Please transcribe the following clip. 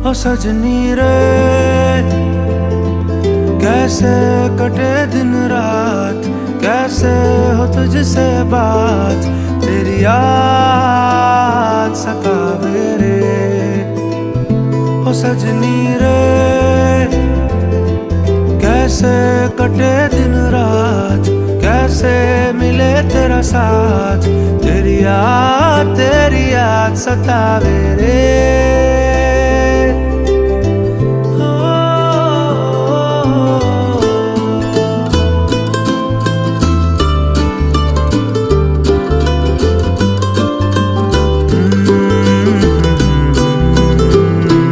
ओ सजनी रे, कैसे कटे दिन रात, कैसे हो तुझसे बात, तेरी याद सतावे रे। ओ सजनी रे, कैसे कटे दिन रात, कैसे मिले तेरा साथ, तेरी याद सतावे रे।